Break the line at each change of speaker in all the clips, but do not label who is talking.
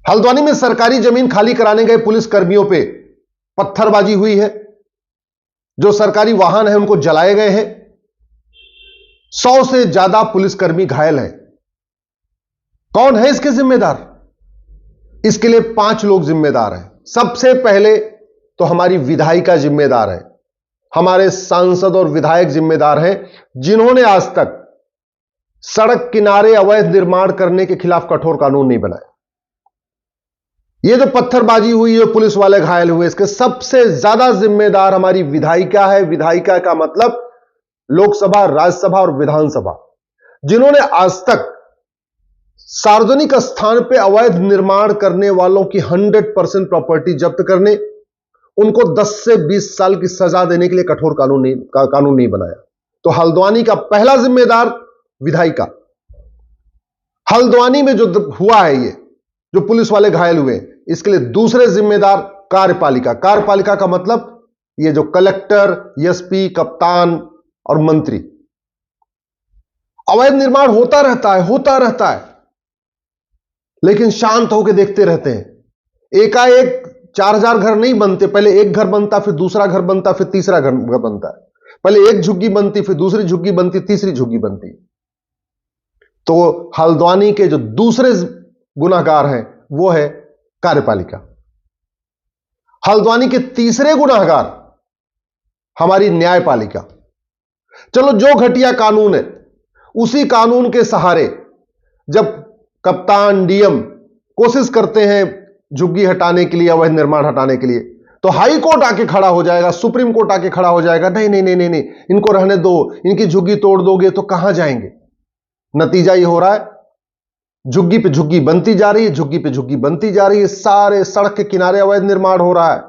हल्द्वानी में सरकारी जमीन खाली कराने गए पुलिस कर्मियों पे पत्थरबाजी हुई है। जो सरकारी वाहन है उनको जलाए गए हैं। 100 से ज्यादा पुलिसकर्मी घायल हैं। कौन है इसके जिम्मेदार? इसके लिए 5 लोग जिम्मेदार हैं। सबसे पहले तो हमारी विधायिका जिम्मेदार है। हमारे सांसद और विधायक जिम्मेदार हैं, जिन्होंने आज तक सड़क किनारे अवैध निर्माण करने के खिलाफ कठोर कानून नहीं बनाया। यह जो पत्थरबाजी हुई है, पुलिस वाले घायल हुए, इसके सबसे ज्यादा जिम्मेदार हमारी विधायिका है। विधायिका का मतलब लोकसभा, राज्यसभा और विधानसभा, जिन्होंने आज तक सार्वजनिक स्थान पर अवैध निर्माण करने वालों की 100% प्रॉपर्टी जब्त करने, उनको 10 से 20 साल की सजा देने के लिए कठोर कानून नहीं बनाया। तो हल्द्वानी का पहला जिम्मेदार विधायिका। हल्द्वानी में जो हुआ है, ये जो पुलिस वाले घायल हुए, इसके लिए दूसरे जिम्मेदार कार्यपालिका। कार्यपालिका का मतलब ये जो कलेक्टर, एसपी, कप्तान और मंत्री। अवैध निर्माण होता रहता है, लेकिन शांत होकर देखते रहते हैं। एकाएक 4000 घर नहीं बनते। पहले एक घर बनता, फिर दूसरा घर बनता, फिर तीसरा घर बनता है। पहले एक झुग्गी बनती, फिर दूसरी झुग्गी बनती, तीसरी झुग्गी बनती। तो हल्द्वानी के जो दूसरे गुनाहगार हैं वो है कार्यपालिका। हल्द्वानी के तीसरे गुनाहगार हमारी न्यायपालिका। चलो, जो घटिया कानून है, उसी कानून के सहारे जब कप्तान, डीएम कोशिश करते हैं झुग्गी हटाने के लिए, अवैध निर्माण हटाने के लिए, तो हाई कोर्ट आके खड़ा हो जाएगा, सुप्रीम कोर्ट आके खड़ा हो जाएगा, नहीं नहीं नहीं नहीं नहीं, इनको रहने दो, इनकी झुग्गी तोड़ दोगे तो कहां जाएंगे। नतीजा ये हो रहा है, झुग्गी पे झुग्गी बनती जा रही है, झुग्गी पे झुग्गी बनती जा रही है। सारे सड़क के किनारे अवैध निर्माण हो रहा है,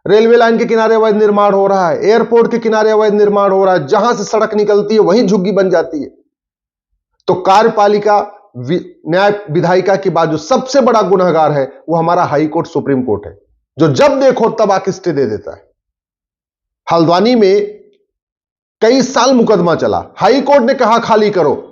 रेलवे लाइन के किनारे अवैध निर्माण हो रहा है, एयरपोर्ट के किनारे अवैध निर्माण हो रहा है। जहां से सड़क निकलती है वहीं झुग्गी बन जाती है। तो कार्यपालिका, न्याय, विधायिका के बाद जो सबसे बड़ा गुनहगार है वो हमारा हाई कोर्ट, सुप्रीम कोर्ट है, जो जब देखो तब आके स्टे दे देता है। हल्द्वानी में कई साल मुकदमा चला, हाई कोर्ट ने कहा खाली करो,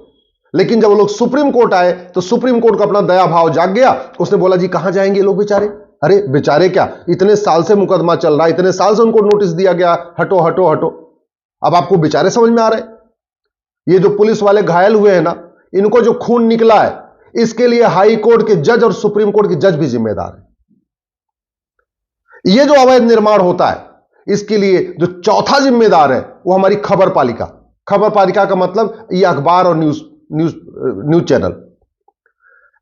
लेकिन जब लोग सुप्रीम कोर्ट आए तो सुप्रीम कोर्ट को अपना दया भाव जाग गया। उसने बोला जी कहां जाएंगे लोग बेचारे। अरे बेचारे क्या, इतने साल से मुकदमा चल रहा है, इतने साल से उनको नोटिस दिया गया, हटो हटो हटो, अब आपको बेचारे समझ में आ रहे। ये जो पुलिस वाले घायल हुए हैं ना, इनको जो खून निकला है, इसके लिए हाई कोर्ट के जज और सुप्रीम कोर्ट के जज भी जिम्मेदार है। ये जो अवैध निर्माण होता है, इसके लिए जो चौथा जिम्मेदार है वो हमारी खबर पालिका। खबर पालिका का मतलब ये अखबार और न्यूज चैनल।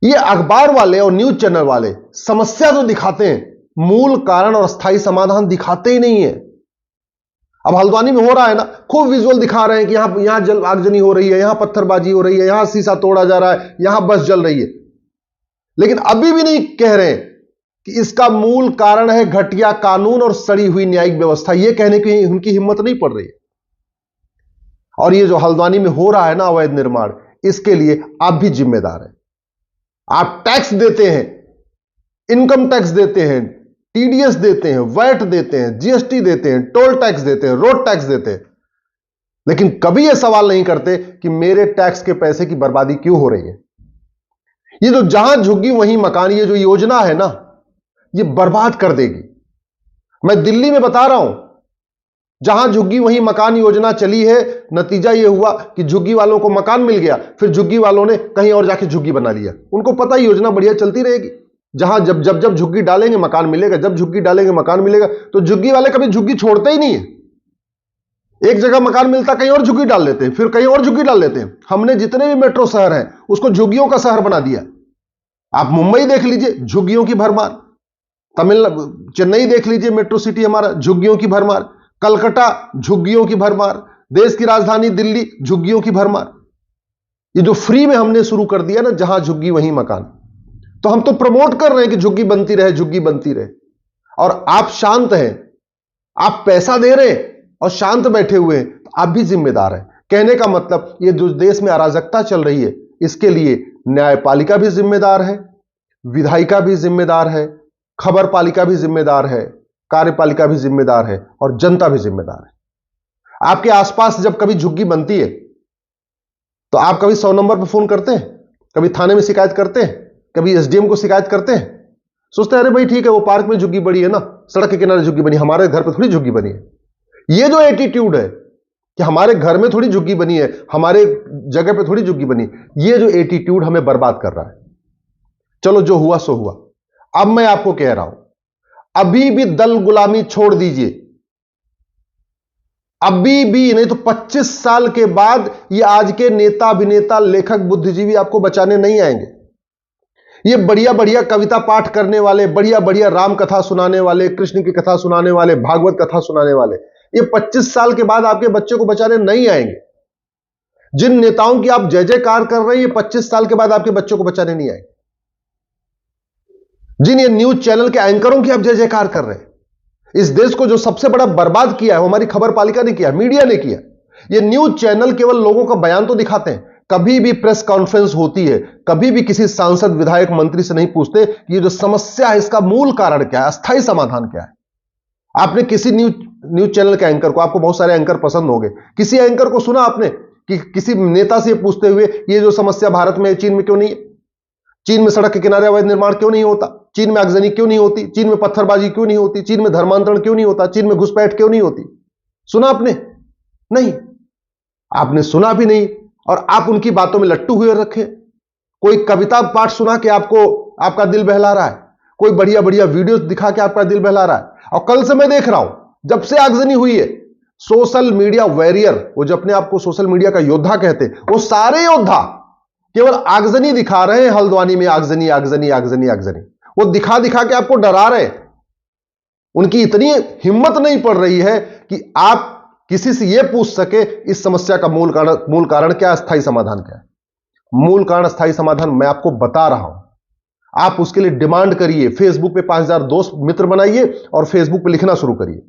ये अखबार वाले और न्यूज चैनल वाले समस्या जो दिखाते हैं, मूल कारण और स्थायी समाधान दिखाते ही नहीं है। अब हल्द्वानी में हो रहा है ना, खूब विजुअल दिखा रहे हैं कि यहां आगजनी हो रही है, यहां पत्थरबाजी हो रही है, यहां शीशा तोड़ा जा रहा है, यहां बस जल रही है, लेकिन अभी भी नहीं कह रहे कि इसका मूल कारण है घटिया कानून और सड़ी हुई न्यायिक व्यवस्था। यह कहने की उनकी हिम्मत नहीं पड़ रही है। और ये जो हल्द्वानी में हो रहा है ना अवैध निर्माण, इसके लिए आप भी जिम्मेदार हैं। आप टैक्स देते हैं, इनकम टैक्स देते हैं, टीडीएस देते हैं, वैट देते हैं, जीएसटी देते हैं, टोल टैक्स देते हैं, रोड टैक्स देते हैं, लेकिन कभी यह सवाल नहीं करते कि मेरे टैक्स के पैसे की बर्बादी क्यों हो रही है। ये जो जहां झुग्गी वहीं मकान, ये जो योजना है ना, ये बर्बाद कर देगी। मैं दिल्ली में बता रहा हूं, जहां झुग्गी वहीं मकान योजना चली है, नतीजा यह हुआ कि झुग्गी वालों को मकान मिल गया, फिर झुग्गी वालों ने कहीं और जाके झुग्गी बना लिया। उनको पता ही योजना बढ़िया चलती रहेगी, जहां जब जब जब झुग्गी डालेंगे मकान मिलेगा, जब झुग्गी डालेंगे मकान मिलेगा। तो झुग्गी वाले कभी झुग्गी छोड़ते ही नहीं है। एक जगह मकान मिलता, कहीं और झुग्गी डाल लेते हैं, फिर कहीं और झुग्गी डाल लेते हैं। हमने जितने भी मेट्रो शहर हैं उसको झुग्गियों का शहर बना दिया। आप मुंबई देख लीजिए, झुग्गियों की भरमार। चेन्नई देख लीजिए, मेट्रो सिटी हमारा, झुग्गियों की भरमार। कलकत्ता, झुग्गियों की भरमार। देश की राजधानी दिल्ली, झुग्गियों की भरमार। ये जो फ्री में हमने शुरू कर दिया ना, जहां झुग्गी वहीं मकान, तो हम तो प्रमोट कर रहे हैं कि झुग्गी बनती रहे, झुग्गी बनती रहे। और आप शांत हैं, आप पैसा दे रहे हैं और शांत बैठे हुए हैं, तो आप भी जिम्मेदार हैं। कहने का मतलब, ये जो देश में अराजकता चल रही है, इसके लिए न्यायपालिका भी जिम्मेदार है, विधायिका भी जिम्मेदार है, खबर पालिका भी जिम्मेदार है, कार्यपालिका भी जिम्मेदार है और जनता भी जिम्मेदार है। आपके आसपास जब कभी झुग्गी बनती है तो आप कभी 100 नंबर पर फोन करते हैं, कभी थाने में शिकायत करते हैं, कभी एसडीएम को शिकायत करते हैं? सोचते हैं अरे भाई ठीक है, वो पार्क में झुग्गी बड़ी है ना, सड़क के किनारे झुग्गी बनी, हमारे घर पे थोड़ी झुग्गी बनी है। ये जो एटीट्यूड है कि हमारे घर में थोड़ी झुग्गी बनी है, हमारे जगह पे थोड़ी झुग्गी बनी, ये जो एटीट्यूड हमें बर्बाद कर रहा है। चलो जो हुआ सो हुआ। अब मैं आपको कह रहा हूं, अभी भी दल गुलामी छोड़ दीजिए, अभी भी नहीं तो 25 साल के बाद ये आज के नेता, अभिनेता, लेखक, बुद्धिजीवी आपको बचाने नहीं आएंगे। ये बढ़िया बढ़िया कविता पाठ करने वाले, बढ़िया बढ़िया राम कथा सुनाने वाले, कृष्ण की कथा सुनाने वाले, भागवत कथा सुनाने वाले, ये 25 साल के बाद आपके बच्चे को बचाने नहीं आएंगे। जिन नेताओं की आप जय जयकार कर रहे हैं, ये 25 साल के बाद आपके बच्चों को बचाने नहीं आएंगे। जिन ये न्यूज चैनल के एंकरों की आप जय जयकार कर रहे हैं, इस देश को जो सबसे बड़ा बर्बाद किया है वो हमारी खबर पालिका ने किया, मीडिया ने किया। ये न्यूज चैनल केवल लोगों का बयान तो दिखाते हैं, कभी भी प्रेस कॉन्फ्रेंस होती है, कभी भी किसी सांसद, विधायक, मंत्री से नहीं पूछते कि ये जो समस्या है इसका मूल कारण क्या है, अस्थायी समाधान क्या है। आपने किसी न्यूज चैनल के एंकर को, आपको बहुत सारे एंकर पसंद होंगे, किसी एंकर को सुना आपने कि किसी नेता से पूछते हुए ये जो समस्या भारत में है, चीन में क्यों नहीं है? चीन में सड़क के किनारे अवैध निर्माण क्यों नहीं होता? चीन में आगजनी क्यों नहीं होती? चीन में पत्थरबाजी क्यों नहीं होती? चीन में धर्मांतरण क्यों नहीं होता? चीन में घुसपैठ क्यों नहीं होती? सुना आपने? नहीं, आपने सुना भी नहीं, और आप उनकी बातों में लट्टू हुए रखे। कोई कविता पाठ सुना के आपको, आपका दिल बहला रहा है, कोई बढ़िया बढ़िया वीडियो दिखा के आपका दिल बहला रहा है। और कल से मैं देख रहा हूं, जब से आगजनी हुई है, सोशल मीडिया वॉरियर, वो जो अपने आप को सोशल मीडिया का योद्धा कहते हैं, वो सारे योद्धा केवल आगजनी दिखा रहे हैं। हल्द्वानी में आगजनी, आगजनी, आगजनी, आगजनी, वो दिखा दिखा के आपको डरा रहे हैं। उनकी इतनी हिम्मत नहीं पड़ रही है कि आप किसी से यह पूछ सके इस समस्या का मूल कारण क्या, अस्थायी समाधान क्या है। मूल कारण, अस्थायी समाधान मैं आपको बता रहा हूं। आप उसके लिए डिमांड करिए, फेसबुक पे 5000 दोस्त मित्र बनाइए और फेसबुक पे लिखना शुरू करिए।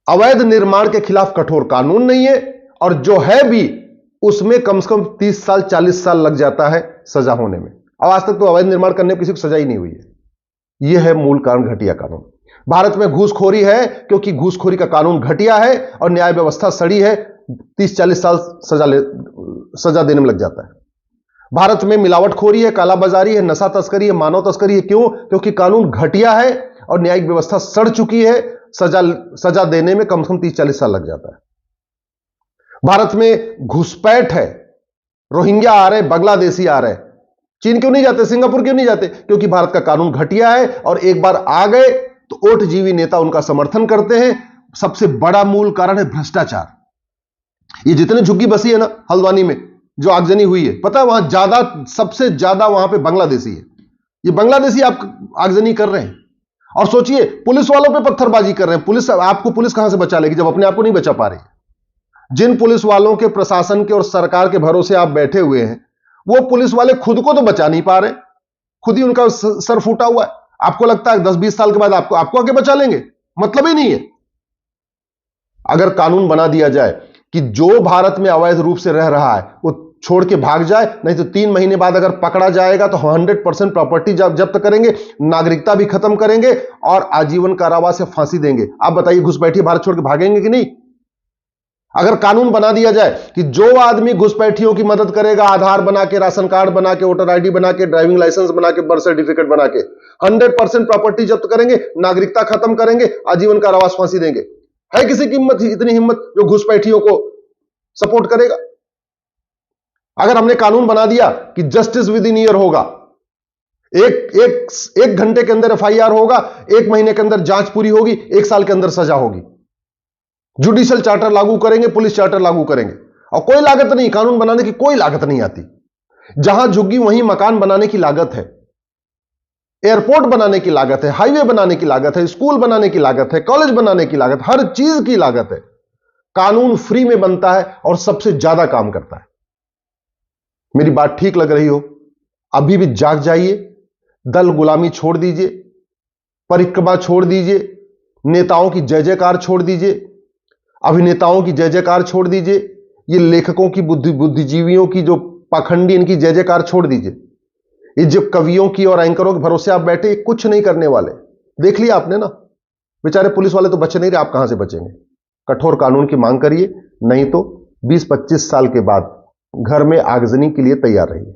अवैध निर्माण के खिलाफ कठोर कानून नहीं है, और जो है भी उसमें कम से कम 30 साल 40 साल लग जाता है सजा होने में। अब आज तक तो अवैध निर्माण करने पर किसी को सजा ही नहीं हुई है। यह है मूल कारण, घटिया कानून। भारत में घूसखोरी है क्योंकि घूसखोरी का कानून घटिया है और न्याय व्यवस्था सड़ी है, 30-40 साल सजा देने में लग जाता है। भारत में मिलावटखोरी है, कालाबाजारी है, नशा तस्करी है, मानव तस्करी है। क्यों? क्योंकि कानून घटिया है और न्यायिक व्यवस्था सड़ चुकी है, सजा देने में कम से कम 30-40 साल लग जाता है। भारत में घुसपैठ है, रोहिंग्या आ रहे, बांग्लादेशी आ रहे, चीन क्यों नहीं जाते, सिंगापुर क्यों नहीं जाते? क्योंकि भारत का कानून घटिया है, और एक बार आ गए तो ओटजीवी नेता उनका समर्थन करते हैं। सबसे बड़ा मूल कारण है भ्रष्टाचार। ये जितने झुग्गी बसी है ना हल्द्वानी में, जो आगजनी हुई है, पता है वहां ज्यादा, सबसे ज्यादा वहां पे बांग्लादेशी है। ये बांग्लादेशी आप आगजनी कर रहे हैं, और सोचिए पुलिस वालों पे पत्थरबाजी कर रहे हैं। पुलिस कहां से बचा लेगी जब अपने आप को नहीं बचा पा रही है? जिन पुलिस वालों के, प्रशासन के और सरकार के भरोसे आप बैठे हुए हैं, वो पुलिस वाले खुद को तो बचा नहीं पा रहे, खुद ही उनका सर फूटा हुआ है। आपको लगता है 10-20 साल के बाद आपको आके बचा लेंगे? मतलब ही नहीं है। अगर कानून बना दिया जाए कि जो भारत में अवैध रूप से रह रहा है वो छोड़ के भाग जाए, नहीं तो 3 महीने बाद अगर पकड़ा जाएगा तो 100% प्रॉपर्टी जब्त करेंगे, नागरिकता भी खत्म करेंगे और आजीवन कारावास या फांसी देंगे। आप बताइए, घुसपैठी भारत छोड़ के भागेंगे कि नहीं? अगर कानून बना दिया जाए कि जो आदमी घुसपैठियों की मदद करेगा, आधार बना के, राशन कार्ड बना के, वोटर आईडी बना के, ड्राइविंग लाइसेंस बना के, बर्थ सर्टिफिकेट बना के 100% प्रॉपर्टी जब्त करेंगे, नागरिकता खत्म करेंगे, आजीवन कारावास, फांसी देंगे। है किसी की हिम्मत, इतनी हिम्मत जो घुसपैठियों को सपोर्ट करेगा? अगर हमने कानून बना दिया कि जस्टिस विद इन ईयर होगा, एक घंटे के अंदर एफआईआर होगा, 1 महीने के अंदर जांच पूरी होगी, 1 साल के अंदर सजा होगी, जुडिशियल चार्टर लागू करेंगे, पुलिस चार्टर लागू करेंगे, और कोई लागत नहीं, कानून बनाने की कोई लागत नहीं आती। जहां झुग्गी वहीं मकान बनाने की लागत है, एयरपोर्ट बनाने की लागत है, हाईवे बनाने की लागत है, स्कूल बनाने की लागत है, कॉलेज बनाने की लागत, हर चीज की लागत है। कानून फ्री में बनता है और सबसे ज्यादा काम करता है। मेरी बात ठीक लग रही हो, अभी भी जाग जाइए, दल गुलामी छोड़ दीजिए, परिक्रमा छोड़ दीजिए, नेताओं की जय जयकार छोड़ दीजिए, अभिनेताओं की जय जयकार छोड़ दीजिए, ये लेखकों की, बुद्धिजीवियों की जो पाखंडी, इनकी जय जयकार छोड़ दीजिए। ये जो कवियों की और एंकरों के भरोसे आप बैठे, ये कुछ नहीं करने वाले। देख लिया आपने ना, बेचारे पुलिस वाले तो बचे नहीं रहे, आप कहां से बचेंगे? कठोर कानून की मांग करिए, नहीं तो 20-25 साल के बाद घर में आगजनी के लिए तैयार रहिए।